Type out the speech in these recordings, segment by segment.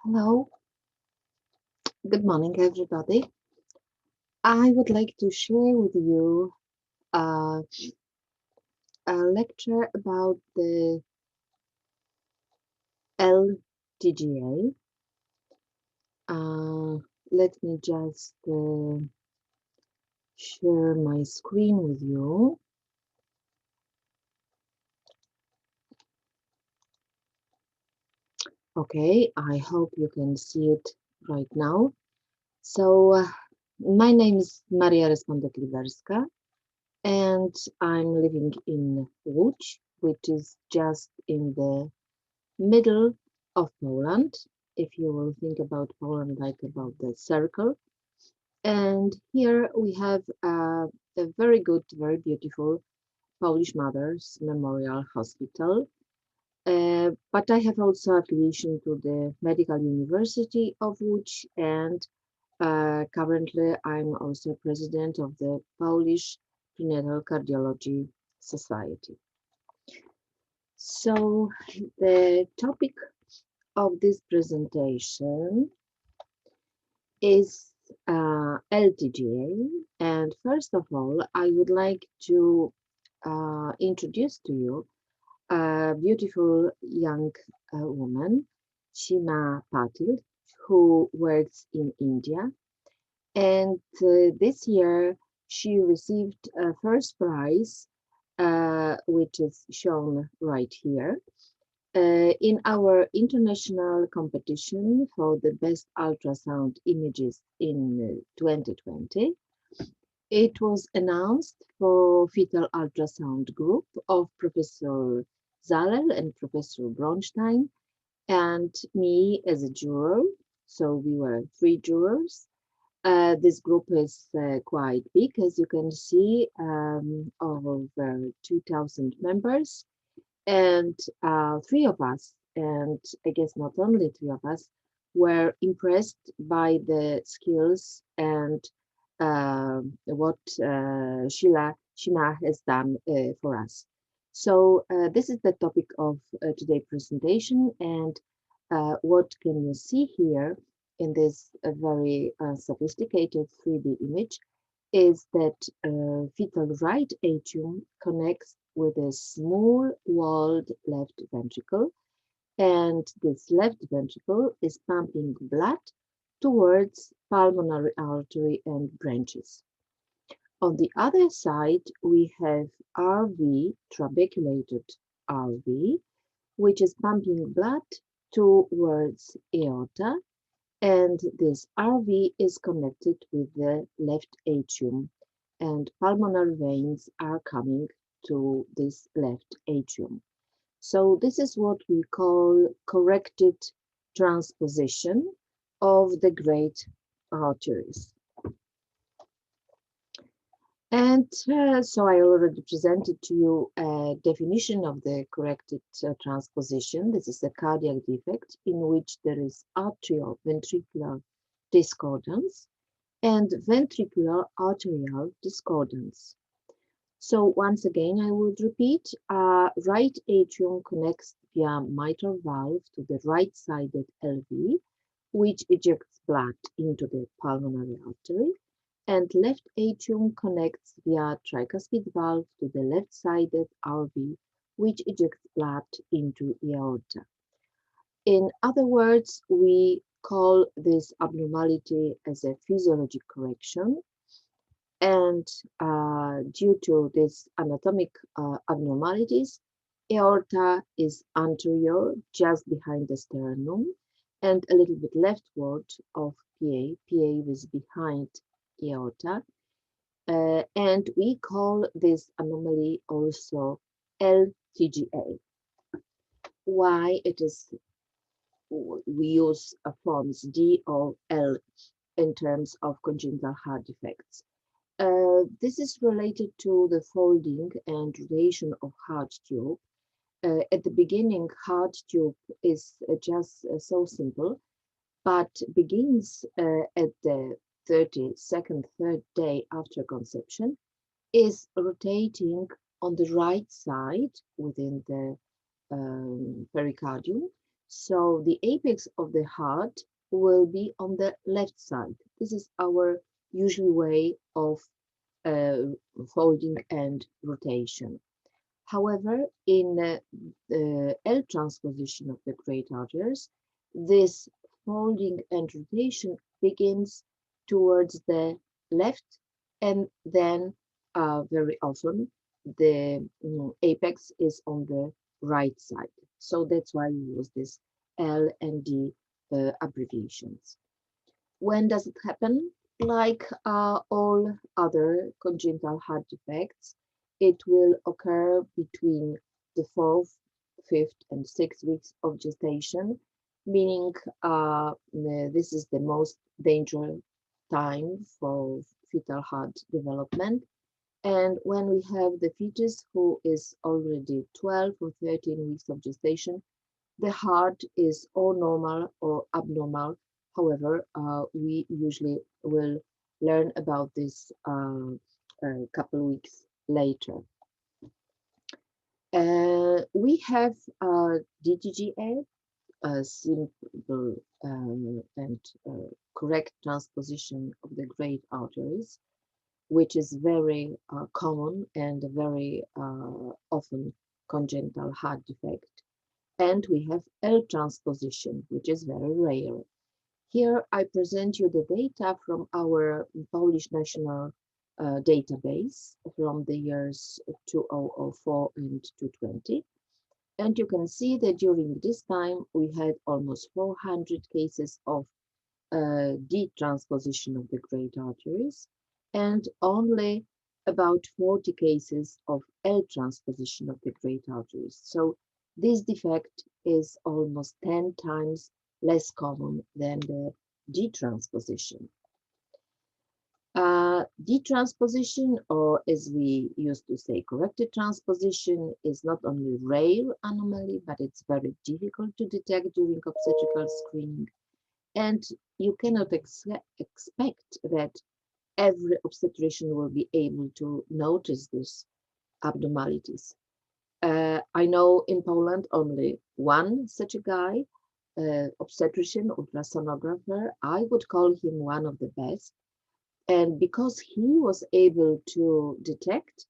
Hello, good morning, everybody. I would like to share with you uh, a lecture about the l-TGA. Let me just share my screen with you. Okay, I hope you can see it right now. So, my name is Maria Respondek-Liwerska, and I'm living in Łódź, which is just in the middle of Poland, if you will think about Poland like about the circle. And here we have a very good, very beautiful Polish Mothers Memorial Hospital. But I have also affiliation to the Medical University of Łódź, and currently I'm also president of the Polish Prenatal Cardiology Society. So the topic of this presentation is l-TGA, and first of all I would like to introduce to you a beautiful young woman, Shima Patil, who works in India, and this year she received a first prize, which is shown right here, in our international competition for the best ultrasound images in 2020. It was announced for fetal ultrasound group of Professor Zalel and Professor Bronstein and me as a juror. So we were three jurors. This group is quite big, as you can see, over 2,000 members. And three of us, and I guess not only three of us, were impressed by the skills and what Shima has done for us. So this is the topic of today's presentation, and what can you see here in this very sophisticated 3D image is that fetal right atrium connects with a small walled left ventricle, and this left ventricle is pumping blood towards pulmonary artery and branches. On the other side, we have RV, trabeculated RV, which is pumping blood towards aorta, and this RV is connected with the left atrium, and pulmonary veins are coming to this left atrium. So this is what we call corrected transposition of the great arteries. And so I already presented to you a definition of the corrected transposition. This is a cardiac defect in which there is atrioventricular discordance and ventricular arterial discordance. So once again, I would repeat, right atrium connects via mitral valve to the right-sided LV, which ejects blood into the pulmonary artery, and left atrium connects via tricuspid valve to the left-sided RV, which ejects blood into aorta. In other words, we call this abnormality as a physiologic correction, and due to these anatomic abnormalities, aorta is anterior, just behind the sternum, and a little bit leftward of PA. PA is behind aorta, and we call this anomaly also l-TGA. Why it is, we use forms D or L in terms of congenital heart defects. This is related to the folding and rotation of heart tube. At the beginning, heart tube is just so simple, but begins at the 32nd, third day after conception, is rotating on the right side within the pericardium, So the apex of the heart will be on the left side. This is our usual way of uh, folding and rotation. However, in the L transposition of the great arteries, this folding and rotation begins towards the left, and then very often the apex is on the right side. So that's why we use this L and D abbreviations. When does it happen? Like all other congenital heart defects, it will occur between the fourth, fifth, and sixth weeks of gestation, meaning this is the most dangerous time for fetal heart development. And when we have the fetus who is already 12 or 13 weeks of gestation, the heart is or normal or abnormal. However, we usually will learn about this a couple weeks later. We have d-TGA, a simple and correct transposition of the great arteries, which is very common and very often congenital heart defect. And we have L transposition, which is very rare. Here I present you the data from our Polish national database from the years 2004 and 2020. And you can see that during this time we had almost 400 cases of D-transposition of the great arteries and only about 40 cases of L-transposition of the great arteries. So this defect is almost 10 times less common than the D-transposition. D-transposition, or as we used to say, corrected transposition, is not only rare anomaly, but it's very difficult to detect during obstetrical screening. And you cannot expect that every obstetrician will be able to notice these abnormalities. I know in Poland only one such a guy, obstetrician, ultrasonographer. I would call him one of the best. And because he was able to detect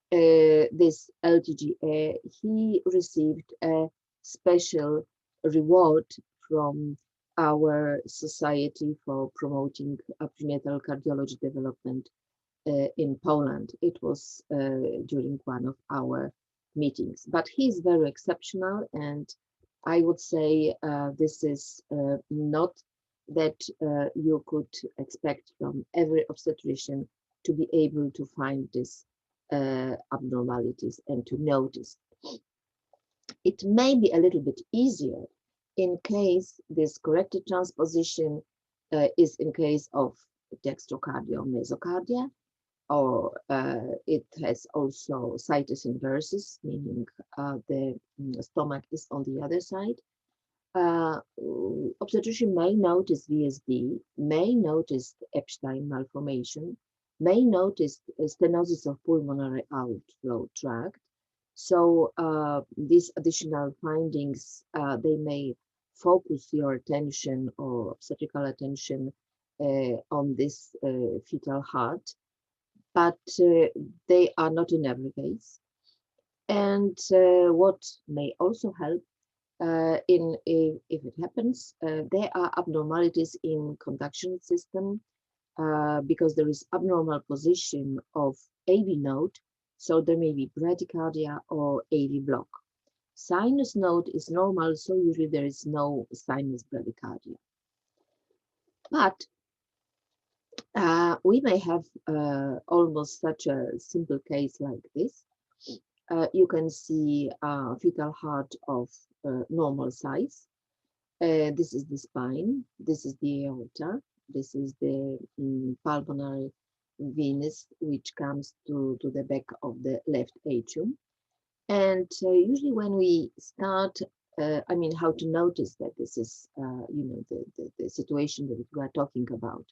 this l-TGA, he received a special reward from our Society for Promoting Prenatal Cardiology Development in Poland. It was during one of our meetings. But he's very exceptional, and I would say this is not that you could expect from every obstetrician to be able to find these abnormalities and to notice. It may be a little bit easier in case this corrected transposition is in case of dextrocardia or mesocardia, or it has also situs inversus, meaning the stomach is on the other side. Obstetrician may notice VSD, may notice Epstein malformation, may notice stenosis of pulmonary outflow tract. So these additional findings, they may focus your attention or obstetrical attention on this fetal heart, but they are not in every case. And what may also help if it happens, there are abnormalities in conduction system because there is abnormal position of AV node, so there may be bradycardia or AV block. Sinus node is normal, so usually there is no sinus bradycardia. But we may have almost such a simple case like this. You can see fetal heart of normal size. This is the spine, this is the aorta, this is the pulmonary venous, which comes to the back of the left atrium. And usually when we start, I mean, how to notice that this is, the situation that we are talking about.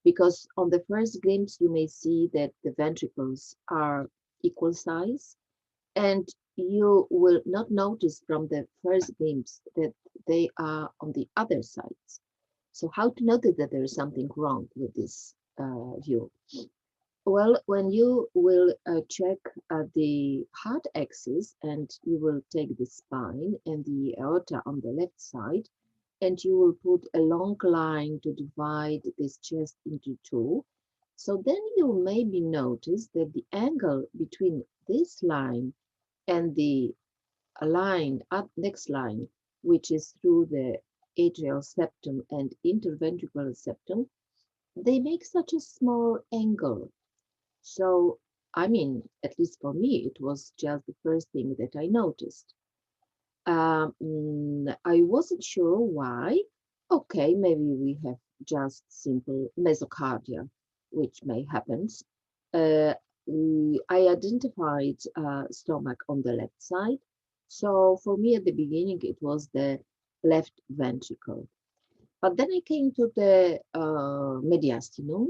Because on the first glimpse, you may see that the ventricles are equal size, and you will not notice from the first glimpse that they are on the other sides. So how to notice that there is something wrong with this view? Well, when you will check the heart axis and you will take the spine and the aorta on the left side, and you will put a long line to divide this chest into two. So then you maybe notice that the angle between this line and the line, next line, which is through the atrial septum and interventricular septum, they make such a small angle. So, I mean, at least for me, it was just the first thing that I noticed. I wasn't sure why. Okay, maybe we have just simple mesocardia, which may happen. Uh, I identified stomach on the left side. So for me at the beginning, it was the left ventricle. But then I came to the mediastinum,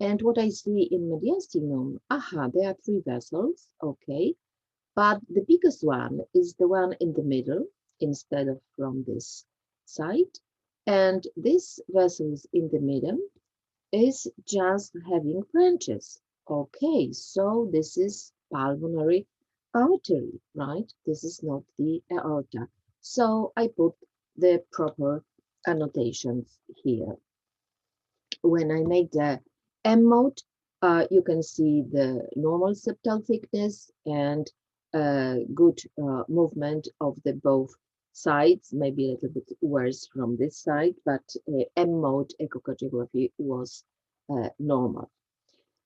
and what I see in mediastinum, there are three vessels, okay, but the biggest one is the one in the middle instead of from this side. And this vessels in the middle is just having branches. Okay, so this is pulmonary artery, right? This is not the aorta. So I put the proper annotations here. When I make the M mode, you can see the normal septal thickness and good movement of the both sides, maybe a little bit worse from this side, but M mode echocardiography was normal.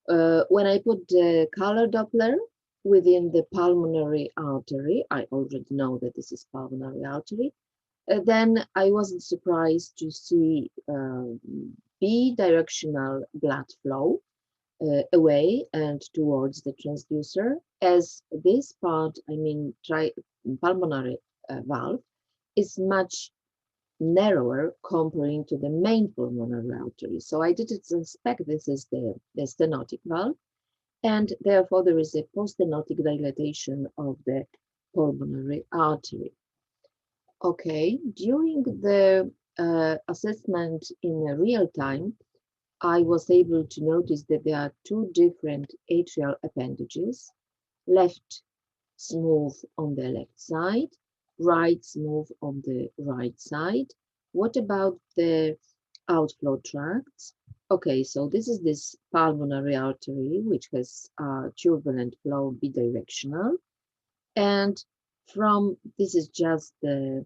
When I put the color Doppler within the pulmonary artery, I already know that this is pulmonary artery, then I wasn't surprised to see bidirectional blood flow away and towards the transducer, as this part, I mean, pulmonary valve, is much narrower comparing to the main pulmonary artery. So I didn't suspect this is the stenotic valve, and therefore there is a post-stenotic dilatation of the pulmonary artery. Okay, during the assessment in real time, I was able to notice that there are two different atrial appendages, left smooth on the left side, right smooth on the right side. What about the outflow tracts? Okay, so this is this pulmonary artery, which has turbulent flow bidirectional. And from this is just the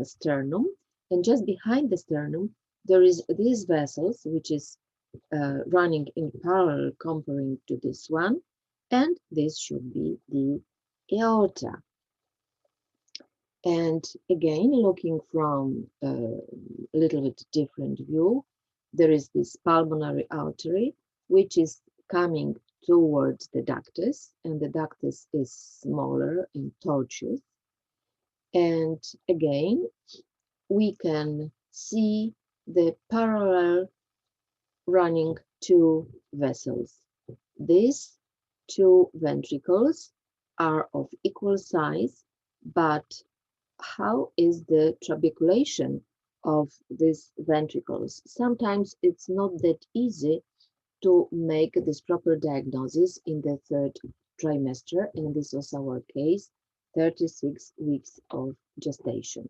sternum, and just behind the sternum, there is these vessels, which is running in parallel comparing to this one, and this should be the aorta. And again, looking from a little bit different view, there is this pulmonary artery, which is coming towards the ductus, and the ductus is smaller and tortuous. And again, we can see the parallel running two vessels. These two ventricles are of equal size, but how is the trabeculation of these ventricles? Sometimes it's not that easy to make this proper diagnosis in the third trimester, and this was our case, 36 weeks of gestation.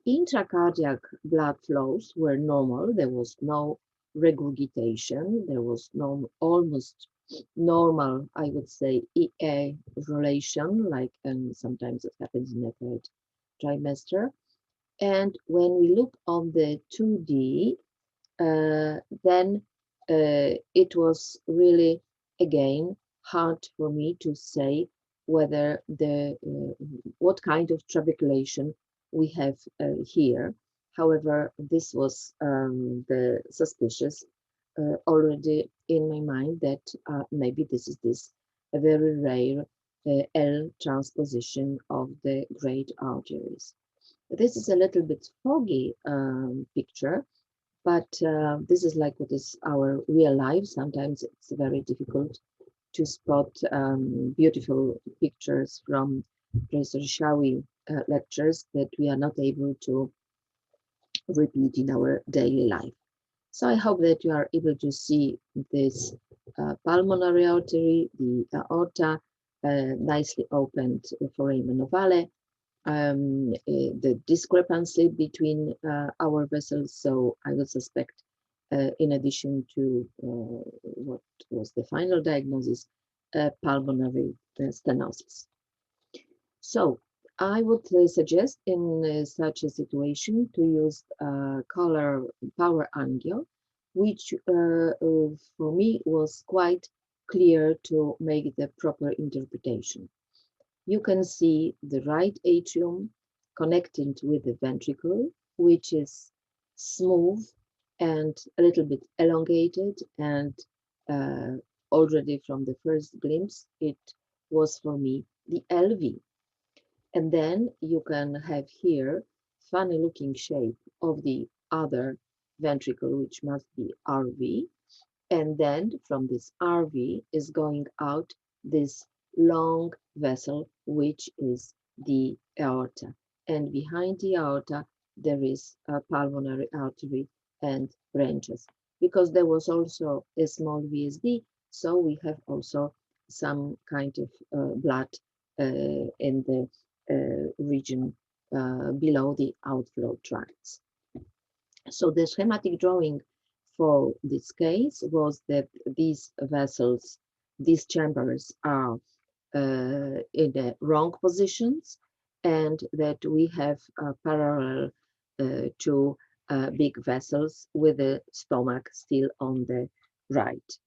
Intracardiac blood flows were normal. There was no regurgitation. There was no almost normal, I would say, EA relation, like sometimes it happens in the third trimester. And when we look on the 2D, then it was really, again, hard for me to say whether what kind of trabeculation we have here. However, this was the suspicious already in my mind that maybe this is a very rare L transposition of the great arteries. This is a little bit foggy picture, but this is like what is our real life. Sometimes it's very difficult to spot beautiful pictures from Professor Shawi lectures that we are not able to repeat in our daily life. So I hope that you are able to see this pulmonary artery, the aorta, nicely opened foramen ovale, the discrepancy between our vessels. So I would suspect, in addition to what was the final diagnosis, pulmonary stenosis. So I would suggest in such a situation to use color power angio, which for me was quite clear to make the proper interpretation. You can see the right atrium connecting with the ventricle, which is smooth and a little bit elongated, and uh, already from the first glimpse, it was for me the LV. And then you can have here funny looking shape of the other ventricle, which must be RV. And then from this RV is going out this long vessel, which is the aorta. And behind the aorta, there is a pulmonary artery and branches. Because there was also a small VSD, so we have also some kind of blood in the region below the outflow tracts. So the schematic drawing for this case was that these vessels, these chambers are in the wrong positions, and that we have parallel to big vessels with the stomach still on the right.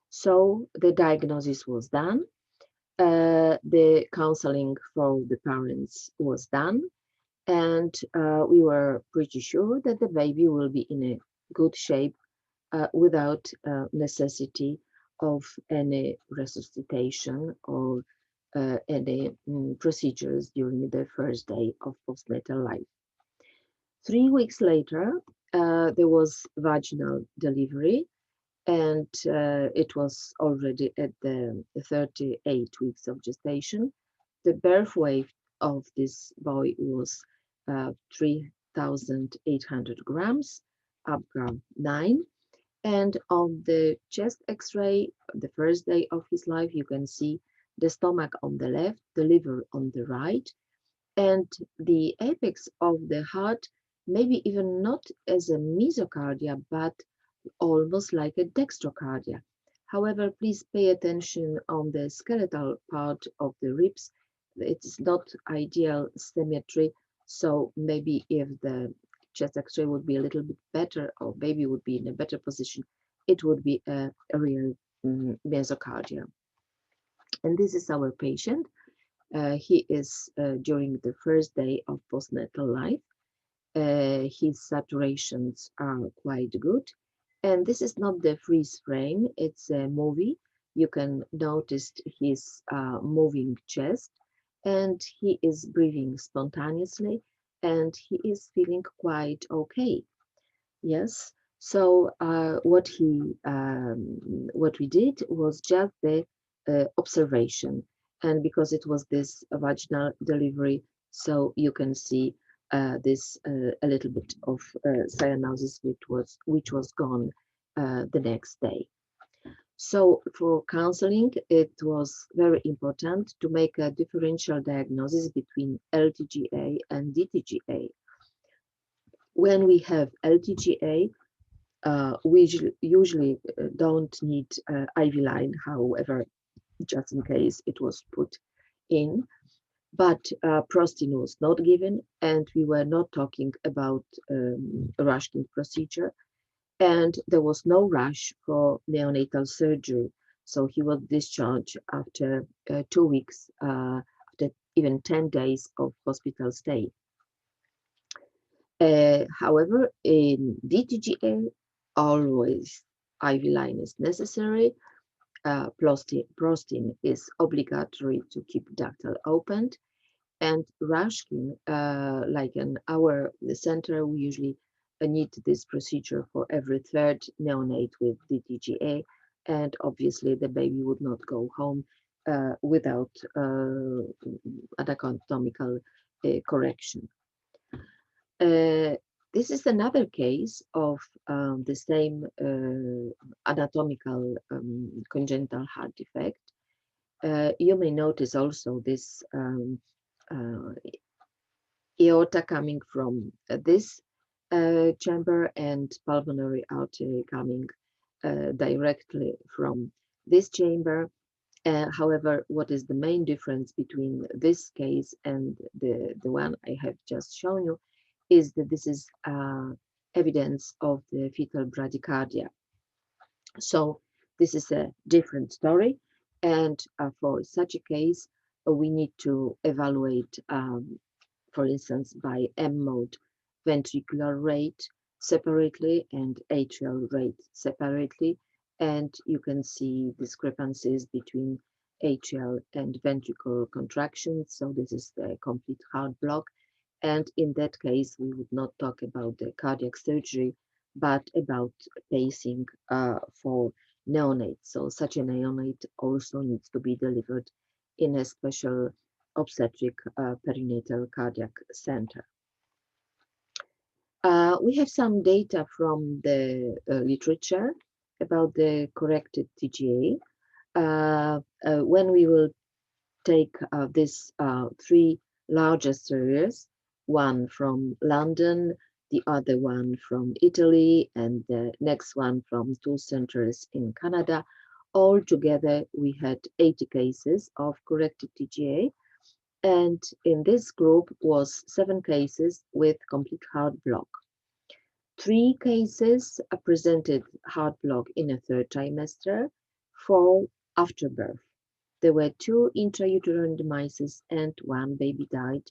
So the diagnosis was done. The counseling for the parents was done, and we were pretty sure that the baby will be in a good shape without necessity of any resuscitation or any procedures during the first day of postnatal life. 3 weeks later, there was vaginal delivery, and it was already at the 38 weeks of gestation. The birth weight of this boy was 3,800 grams, upgram 9. And on the chest x-ray, the first day of his life, you can see the stomach on the left, the liver on the right, and the apex of the heart, maybe even not as a mesocardia, but almost like a dextrocardia. However, please pay attention on the skeletal part of the ribs. It's not ideal symmetry, so maybe if the chest x-ray would be a little bit better, or baby would be in a better position, it would be a real mesocardia. And this is our patient. He is during the first day of postnatal life. His saturations are quite good. And this is not the freeze frame, it's a movie. You can notice his moving chest, and he is breathing spontaneously, and he is feeling quite okay. Yes. So what we did was just the observation, and because it was this vaginal delivery, so you can see this a little bit of cyanosis, which was gone the next day. So for counseling, it was very important to make a differential diagnosis between l-TGA and d-TGA. When we have l-TGA, we usually don't need IV line, however, just in case it was put in. But prostin was not given, and we were not talking about a Rushkin procedure, and there was no rush for neonatal surgery. So he was discharged after 2 weeks, after even 10 days of hospital stay. However, in d-TGA, always IV line is necessary. Prostin is obligatory to keep ductal opened. And Rushkin, like in our center, we usually need this procedure for every third neonate with d-TGA. And obviously, the baby would not go home without anatomical correction. This is another case of the same anatomical congenital heart defect. You may notice also this aorta coming from this chamber and pulmonary artery coming directly from this chamber. However, what is the main difference between this case and the one I have just shown you is that this is evidence of the fetal bradycardia. So this is a different story, and for such a case, we need to evaluate, for instance, by M mode ventricular rate separately and atrial rate separately, and you can see discrepancies between atrial and ventricular contractions. So this is the complete heart block. And in that case, we would not talk about the cardiac surgery, but about pacing for neonates. So such a neonate also needs to be delivered in a special obstetric perinatal cardiac center. We have some data from the literature about the corrected TGA. When we will take these three largest series, one from London, the other one from Italy, and the next one from two centers in Canada. All together, we had 80 cases of corrected TGA, and in this group was 7 cases with complete heart block. 3 cases presented heart block in a third trimester, 4 after birth. There were 2 intrauterine demise and 1 baby died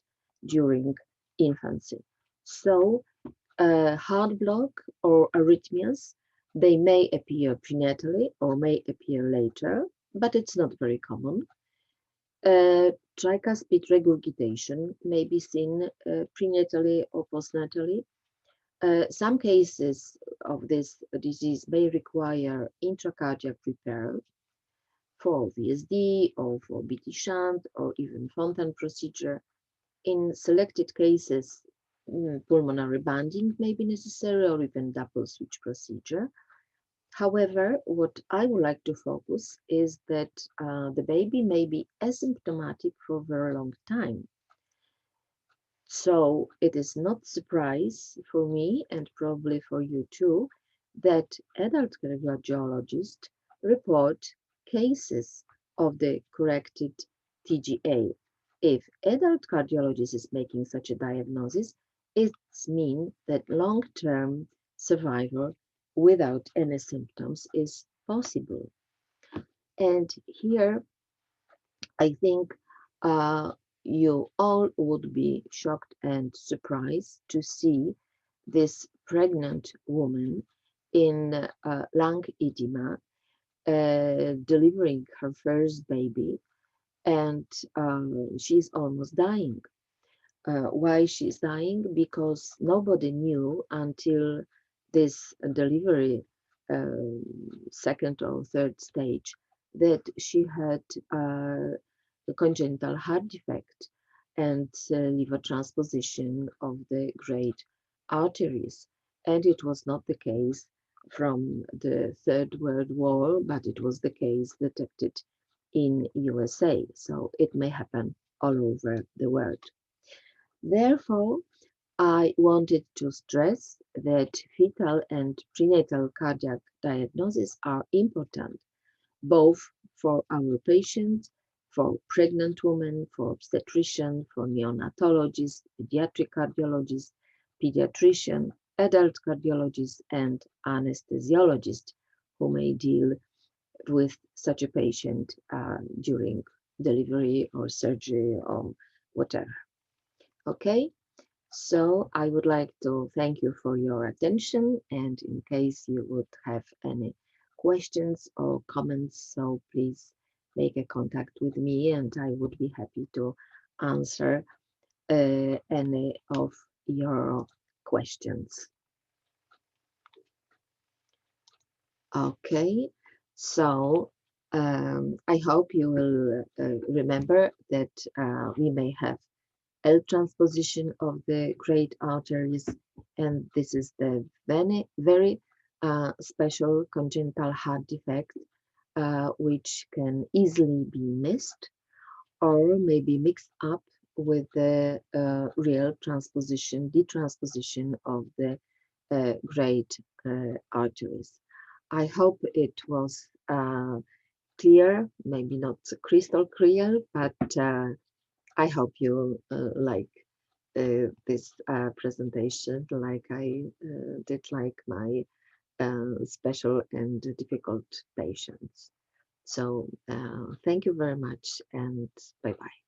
during infancy. So, heart block or arrhythmias, they may appear prenatally or may appear later, but it's not very common. Tricuspid regurgitation may be seen prenatally or postnatally. Some cases of this disease may require intracardiac repair for VSD or for BT shunt or even Fontan procedure. In selected cases, pulmonary banding may be necessary or even double switch procedure. However, what I would like to focus is that the baby may be asymptomatic for a very long time. So it is not surprise for me and probably for you too that adult cardiologists report cases of the corrected TGA. If adult cardiologist is making such a diagnosis, it means that long-term survival without any symptoms is possible. And here I think you all would be shocked and surprised to see this pregnant woman in lung edema delivering her first baby, and she's almost dying. Why she's dying? Because nobody knew until this delivery, second or third stage, that she had a congenital heart defect and liver transposition of the great arteries. And it was not the case from the Third World War, but it was the case detected in USA. So it may happen all over the world. Therefore, I wanted to stress that fetal and prenatal cardiac diagnosis are important, both for our patients, for pregnant women, for obstetrician, for neonatologists, pediatric cardiologists, pediatrician, adult cardiologists, and anesthesiologists who may deal with such a patient during delivery or surgery or whatever. Okay, so I would like to thank you for your attention, and in case you would have any questions or comments, so please make a contact with me and I would be happy to answer any of your questions. Okay, so I hope you will remember that we may have L transposition of the great arteries, and this is the very special congenital heart defect, which can easily be missed or maybe mixed up with the real transposition, detransposition of the great arteries. I hope it was clear, maybe not crystal clear, but I hope you like this presentation like I did like my special and difficult patients. So thank you very much and bye bye.